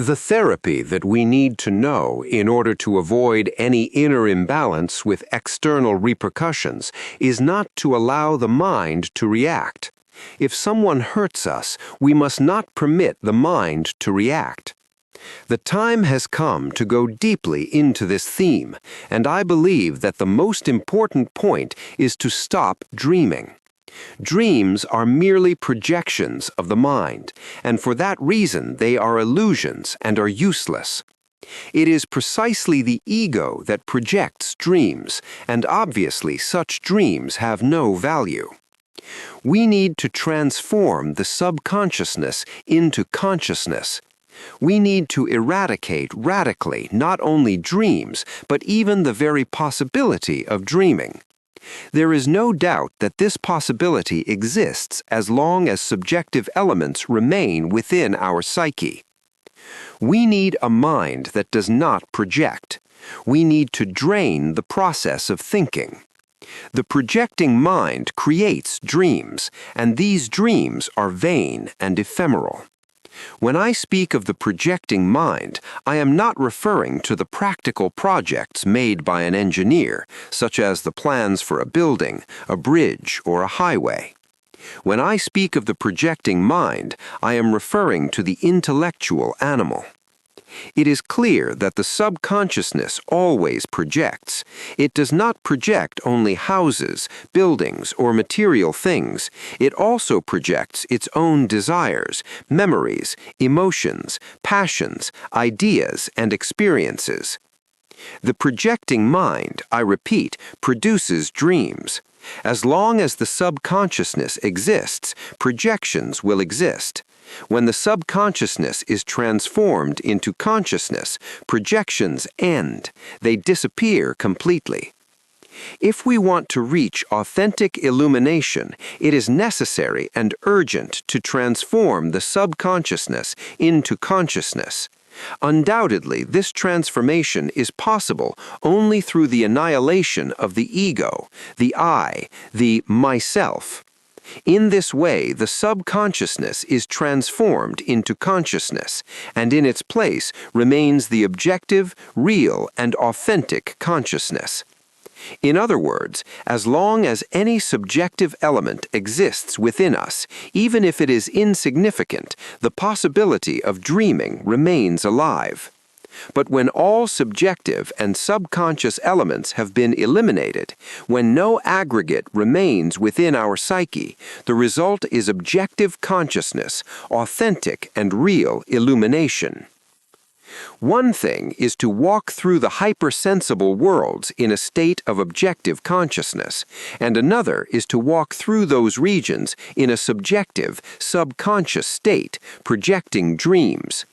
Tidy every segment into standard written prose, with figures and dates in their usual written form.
The therapy that we need to know in order to avoid any inner imbalance with external repercussions is not to allow the mind to react. If someone hurts us, we must not permit the mind to react. The time has come to go deeply into this theme, and I believe that the most important point is to stop dreaming. Dreams are merely projections of the mind, and for that reason they are illusions and are useless. It is precisely the ego that projects dreams, and obviously such dreams have no value. We need to transform the subconsciousness into consciousness. We need to eradicate radically not only dreams, but even the very possibility of dreaming. There is no doubt that this possibility exists as long as subjective elements remain within our psyche. We need a mind that does not project. We need to drain the process of thinking. The projecting mind creates dreams, and these dreams are vain and ephemeral. When I speak of the projecting mind, I am not referring to the practical projects made by an engineer, such as the plans for a building, a bridge, or a highway. When I speak of the projecting mind, I am referring to the intellectual animal. It is clear that the subconsciousness always projects. It does not project only houses, buildings, or material things. It also projects its own desires, memories, emotions, passions, ideas, and experiences. The projecting mind, I repeat, produces dreams. As long as the subconsciousness exists, projections will exist. When the subconsciousness is transformed into consciousness, projections end. They disappear completely. If we want to reach authentic illumination, it is necessary and urgent to transform the subconsciousness into consciousness. Undoubtedly, this transformation is possible only through the annihilation of the ego, the I, the myself. In this way, the subconsciousness is transformed into consciousness, and in its place remains the objective, real, and authentic consciousness. In other words, as long as any subjective element exists within us, even if it is insignificant, the possibility of dreaming remains alive. But when all subjective and subconscious elements have been eliminated, when no aggregate remains within our psyche, the result is objective consciousness, authentic and real illumination. One thing is to walk through the hypersensible worlds in a state of objective consciousness, and another is to walk through those regions in a subjective, subconscious state, projecting dreams.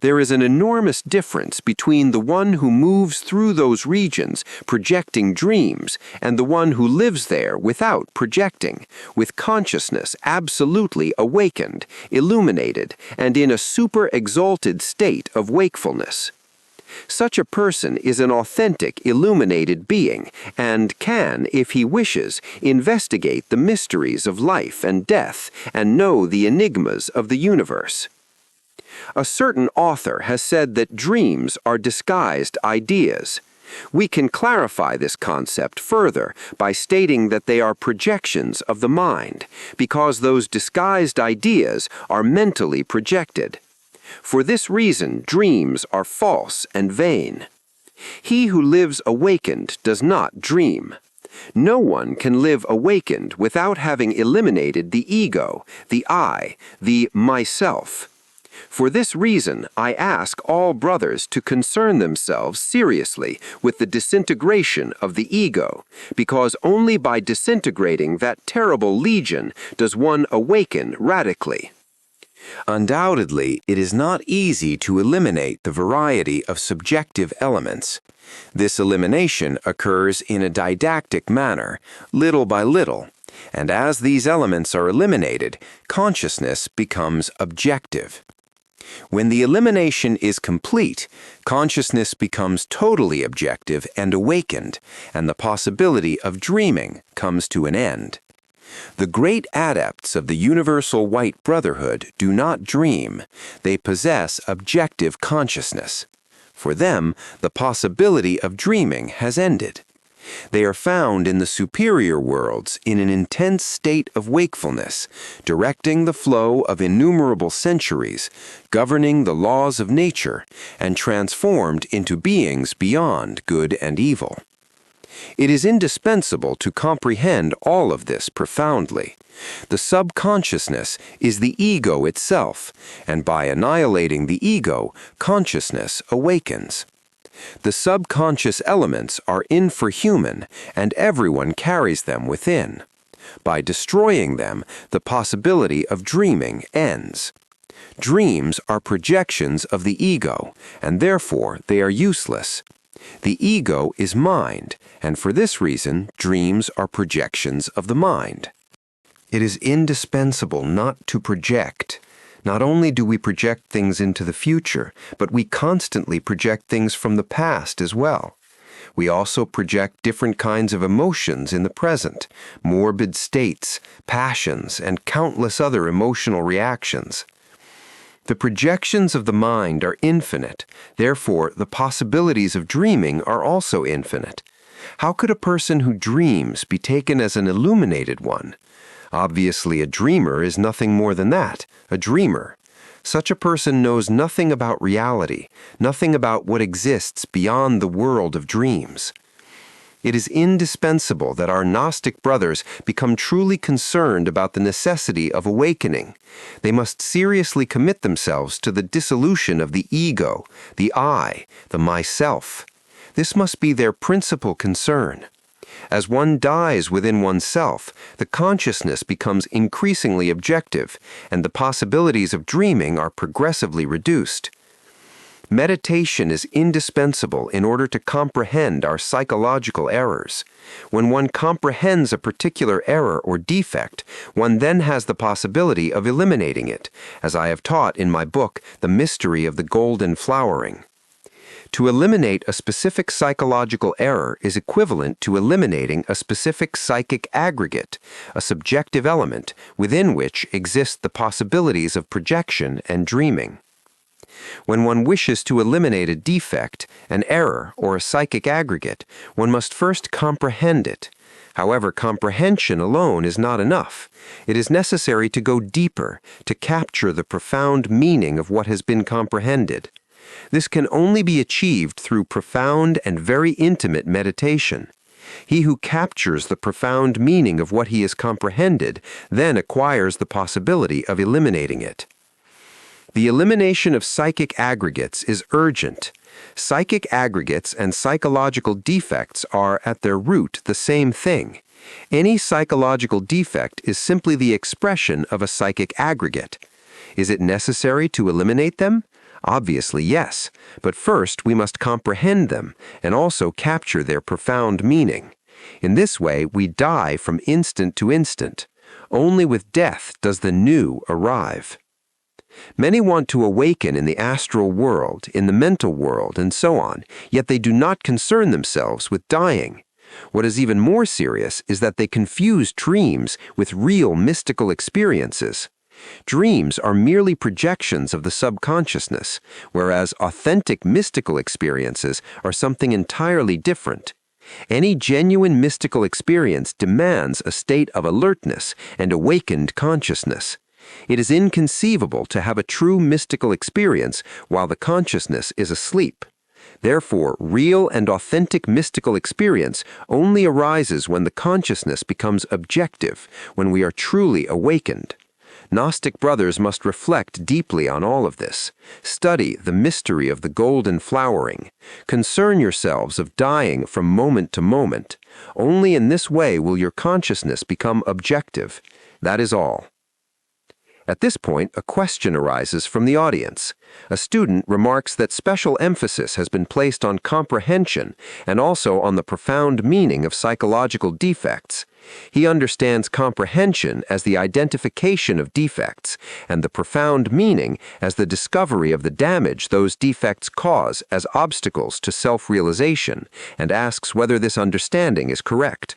There is an enormous difference between the one who moves through those regions projecting dreams and the one who lives there without projecting, with consciousness absolutely awakened, illuminated, and in a super-exalted state of wakefulness. Such a person is an authentic, illuminated being and can, if he wishes, investigate the mysteries of life and death and know the enigmas of the universe. A certain author has said that dreams are disguised ideas. We can clarify this concept further by stating that they are projections of the mind, because those disguised ideas are mentally projected. For this reason, dreams are false and vain. He who lives awakened does not dream. No one can live awakened without having eliminated the ego, the I, the myself. For this reason, I ask all brothers to concern themselves seriously with the disintegration of the ego, because only by disintegrating that terrible legion does one awaken radically. Undoubtedly, it is not easy to eliminate the variety of subjective elements. This elimination occurs in a didactic manner, little by little, and as these elements are eliminated, consciousness becomes objective. When the elimination is complete, consciousness becomes totally objective and awakened, and the possibility of dreaming comes to an end. The great adepts of the Universal White Brotherhood do not dream. They possess objective consciousness. For them, the possibility of dreaming has ended. They are found in the superior worlds in an intense state of wakefulness, directing the flow of innumerable centuries, governing the laws of nature, and transformed into beings beyond good and evil. It is indispensable to comprehend all of this profoundly. The subconsciousness is the ego itself, and by annihilating the ego, consciousness awakens. The subconscious elements are infrahuman, and everyone carries them within. By destroying them, the possibility of dreaming ends. Dreams are projections of the ego, and therefore they are useless. The ego is mind, and for this reason, dreams are projections of the mind. It is indispensable not to project. Not only do we project things into the future, but we constantly project things from the past as well. We also project different kinds of emotions in the present, morbid states, passions, and countless other emotional reactions. The projections of the mind are infinite, therefore the possibilities of dreaming are also infinite. How could a person who dreams be taken as an illuminated one? Obviously, a dreamer is nothing more than that, a dreamer. Such a person knows nothing about reality, nothing about what exists beyond the world of dreams. It is indispensable that our Gnostic brothers become truly concerned about the necessity of awakening. They must seriously commit themselves to the dissolution of the ego, the I, the myself. This must be their principal concern. As one dies within oneself, the consciousness becomes increasingly objective, and the possibilities of dreaming are progressively reduced. Meditation is indispensable in order to comprehend our psychological errors. When one comprehends a particular error or defect, one then has the possibility of eliminating it, as I have taught in my book, The Mystery of the Golden Flowering. To eliminate a specific psychological error is equivalent to eliminating a specific psychic aggregate, a subjective element within which exist the possibilities of projection and dreaming. When one wishes to eliminate a defect, an error, or a psychic aggregate, one must first comprehend it. However, comprehension alone is not enough. It is necessary to go deeper, to capture the profound meaning of what has been comprehended. This can only be achieved through profound and very intimate meditation. He who captures the profound meaning of what he has comprehended then acquires the possibility of eliminating it. The elimination of psychic aggregates is urgent. Psychic aggregates and psychological defects are, at their root, the same thing. Any psychological defect is simply the expression of a psychic aggregate. Is it necessary to eliminate them? Obviously, yes, but first we must comprehend them and also capture their profound meaning. In this way, we die from instant to instant. Only with death does the new arrive. Many want to awaken in the astral world, in the mental world, and so on, yet they do not concern themselves with dying. What is even more serious is that they confuse dreams with real mystical experiences. Dreams are merely projections of the subconsciousness, whereas authentic mystical experiences are something entirely different. Any genuine mystical experience demands a state of alertness and awakened consciousness. It is inconceivable to have a true mystical experience while the consciousness is asleep. Therefore, real and authentic mystical experience only arises when the consciousness becomes objective, when we are truly awakened. Gnostic brothers must reflect deeply on all of this. Study the mystery of the golden flowering. Concern yourselves of dying from moment to moment. Only in this way will your consciousness become objective. That is all. At this point, a question arises from the audience. A student remarks that special emphasis has been placed on comprehension and also on the profound meaning of psychological defects. He understands comprehension as the identification of defects and the profound meaning as the discovery of the damage those defects cause as obstacles to self-realization, and asks whether this understanding is correct.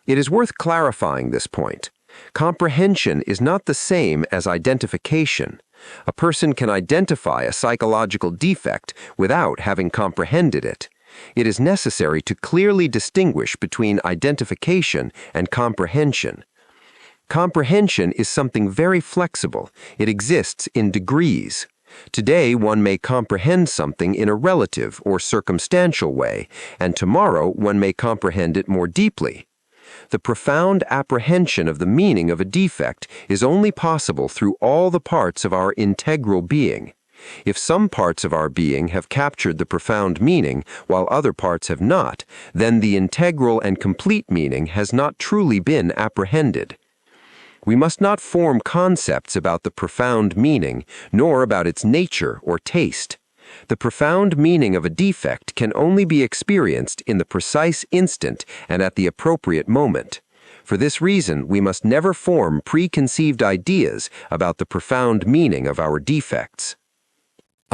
It is worth clarifying this point. Comprehension is not the same as identification. A person can identify a psychological defect without having comprehended it. It is necessary to clearly distinguish between identification and comprehension. Comprehension is something very flexible. It exists in degrees. Today, one may comprehend something in a relative or circumstantial way, and tomorrow one may comprehend it more deeply. The profound apprehension of the meaning of a defect is only possible through all the parts of our integral being. If some parts of our being have captured the profound meaning while other parts have not, then the integral and complete meaning has not truly been apprehended. We must not form concepts about the profound meaning, nor about its nature or taste. The profound meaning of a defect can only be experienced in the precise instant and at the appropriate moment. For this reason, we must never form preconceived ideas about the profound meaning of our defects.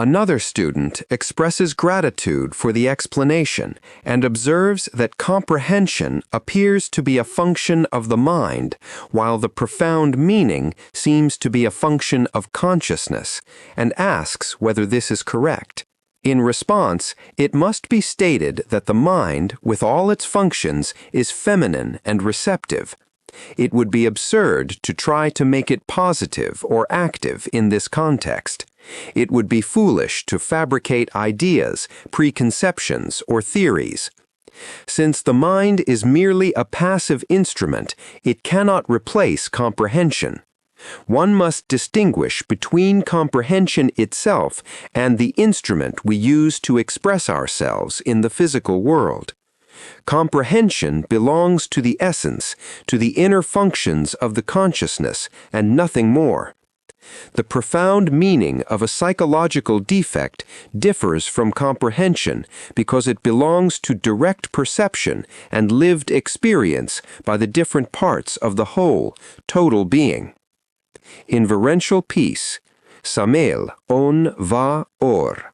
Another student expresses gratitude for the explanation and observes that comprehension appears to be a function of the mind, while the profound meaning seems to be a function of consciousness, and asks whether this is correct. In response, it must be stated that the mind, with all its functions, is feminine and receptive. It would be absurd to try to make it positive or active in this context. It would be foolish to fabricate ideas, preconceptions, or theories. Since the mind is merely a passive instrument, it cannot replace comprehension. One must distinguish between comprehension itself and the instrument we use to express ourselves in the physical world. Comprehension belongs to the essence, to the inner functions of the consciousness, and nothing more. The profound meaning of a psychological defect differs from comprehension because it belongs to direct perception and lived experience by the different parts of the whole, total being. In Reverential Peace, Samael Aun Weor.